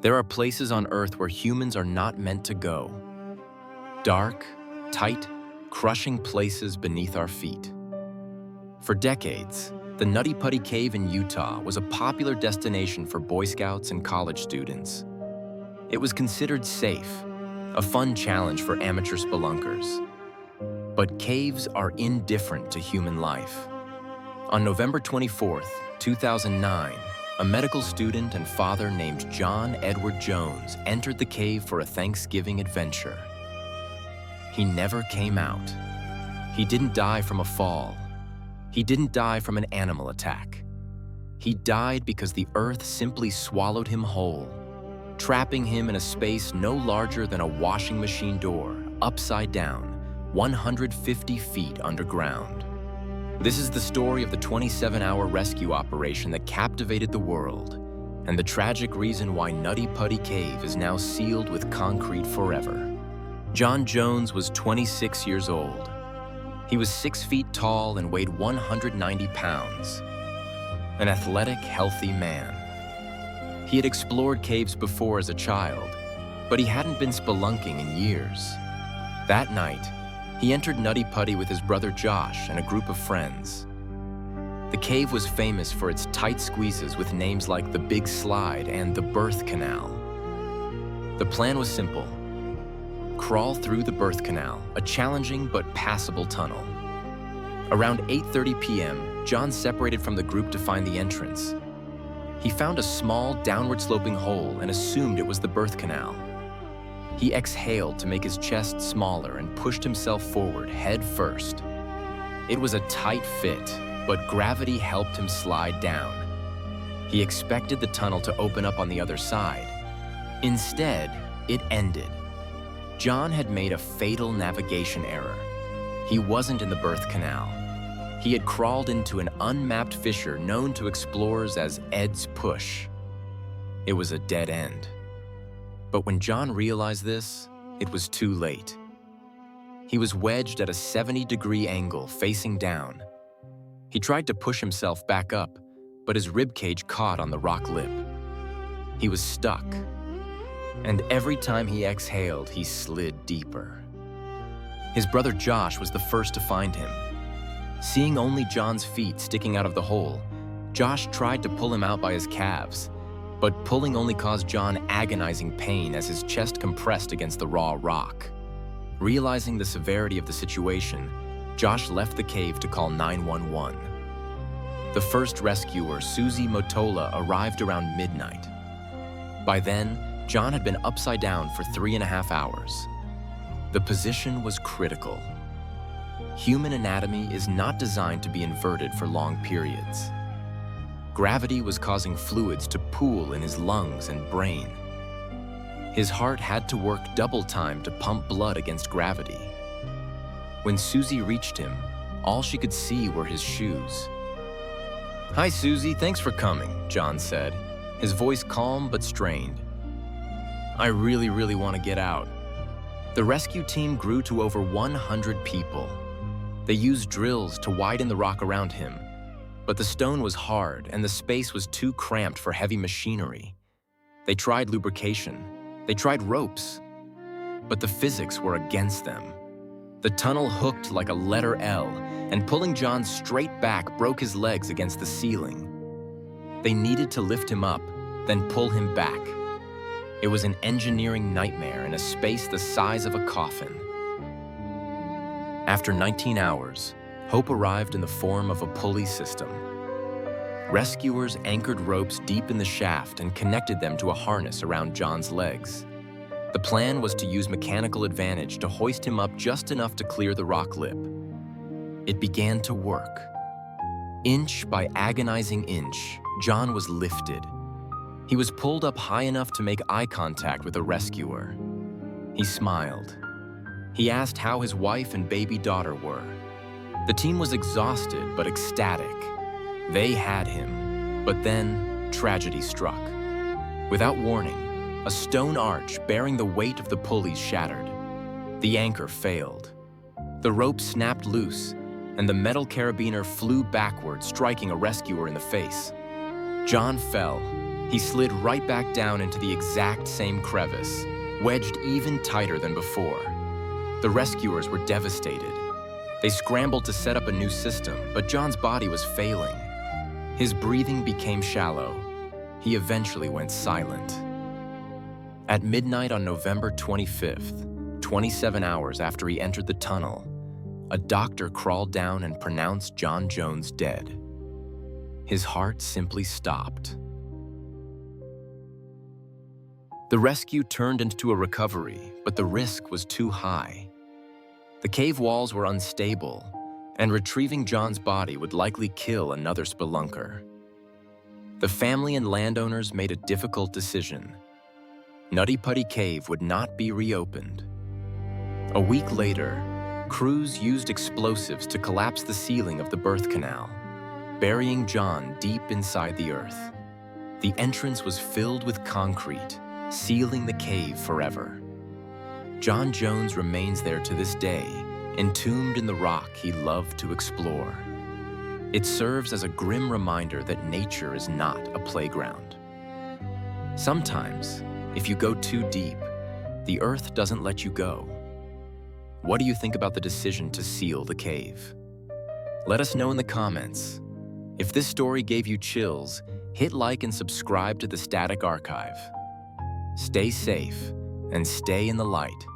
There are places on Earth where humans are not meant to go. Dark, tight, crushing places beneath our feet. For decades, the Nutty Putty Cave in Utah was a popular destination for Boy Scouts and college students. It was considered safe, a fun challenge for amateur spelunkers. But caves are indifferent to human life. On November 24, 2009, a medical student and father named John Edward Jones entered the cave for a Thanksgiving adventure. He never came out. He didn't die from a fall. He didn't die from an animal attack. He died because the earth simply swallowed him whole, trapping him in a space no larger than a washing machine door, upside down, 150 feet underground. This is the story of the 27-hour rescue operation that captivated the world, and the tragic reason why Nutty Putty Cave is now sealed with concrete forever. John Jones was 26 years old. He was 6 feet tall and weighed 190 pounds. An athletic, healthy man. He had explored caves before as a child, but he hadn't been spelunking in years. That night, he entered Nutty Putty with his brother Josh and a group of friends. The cave was famous for its tight squeezes with names like the Big Slide and the Birth Canal. The plan was simple. Crawl through the birth canal, a challenging but passable tunnel. Around 8:30 p.m., John separated from the group to find the entrance. He found a small, downward-sloping hole and assumed it was the birth canal. He exhaled to make his chest smaller and pushed himself forward, head first. It was a tight fit, but gravity helped him slide down. He expected the tunnel to open up on the other side. Instead, it ended. John had made a fatal navigation error. He wasn't in the birth canal. He had crawled into an unmapped fissure known to explorers as Ed's Push. It was a dead end. But when John realized this, it was too late. He was wedged at a 70-degree angle, facing down. He tried to push himself back up, but his ribcage caught on the rock lip. He was stuck. And every time he exhaled, he slid deeper. His brother Josh was the first to find him. Seeing only John's feet sticking out of the hole, Josh tried to pull him out by his calves, but pulling only caused John agonizing pain as his chest compressed against the raw rock. Realizing the severity of the situation, Josh left the cave to call 911. The first rescuer, Susie Motola, arrived around midnight. By then, John had been upside down for 3.5 hours. The position was critical. Human anatomy is not designed to be inverted for long periods. Gravity was causing fluids to pool in his lungs and brain. His heart had to work double time to pump blood against gravity. When Susie reached him, all she could see were his shoes. "Hi, Susie, thanks for coming," John said, his voice calm but strained. "I really want to get out." The rescue team grew to over 100 people. They used drills to widen the rock around him, but the stone was hard and the space was too cramped for heavy machinery. They tried lubrication, they tried ropes, but the physics were against them. The tunnel hooked like a letter L, and pulling John straight back broke his legs against the ceiling. They needed to lift him up, then pull him back. It was an engineering nightmare in a space the size of a coffin. After 19 hours, hope arrived in the form of a pulley system. Rescuers anchored ropes deep in the shaft and connected them to a harness around John's legs. The plan was to use mechanical advantage to hoist him up just enough to clear the rock lip. It began to work. Inch by agonizing inch, John was lifted. He was pulled up high enough to make eye contact with the rescuer. He smiled. He asked how his wife and baby daughter were. The team was exhausted but ecstatic. They had him, but then tragedy struck. Without warning, a stone arch bearing the weight of the pulleys shattered. The anchor failed. The rope snapped loose, and the metal carabiner flew backward, striking a rescuer in the face. John fell, He slid right back down into the exact same crevice, wedged even tighter than before. The rescuers were devastated. They scrambled to set up a new system, but John's body was failing. His breathing became shallow. He eventually went silent. At midnight on November 25th, 27 hours after he entered the tunnel, a doctor crawled down and pronounced John Jones dead. His heart simply stopped. The rescue turned into a recovery, but the risk was too high. The cave walls were unstable, and retrieving John's body would likely kill another spelunker. The family and landowners made a difficult decision. Nutty Putty Cave would not be reopened. A week later, crews used explosives to collapse the ceiling of the birth canal, burying John deep inside the earth. The entrance was filled with concrete, sealing the cave forever. John Jones remains there to this day, entombed in the rock he loved to explore. It serves as a grim reminder that nature is not a playground. Sometimes, if you go too deep, the earth doesn't let you go. What do you think about the decision to seal the cave? Let us know in the comments. If this story gave you chills, hit like and subscribe to the Static Archive. Stay safe and stay in the light.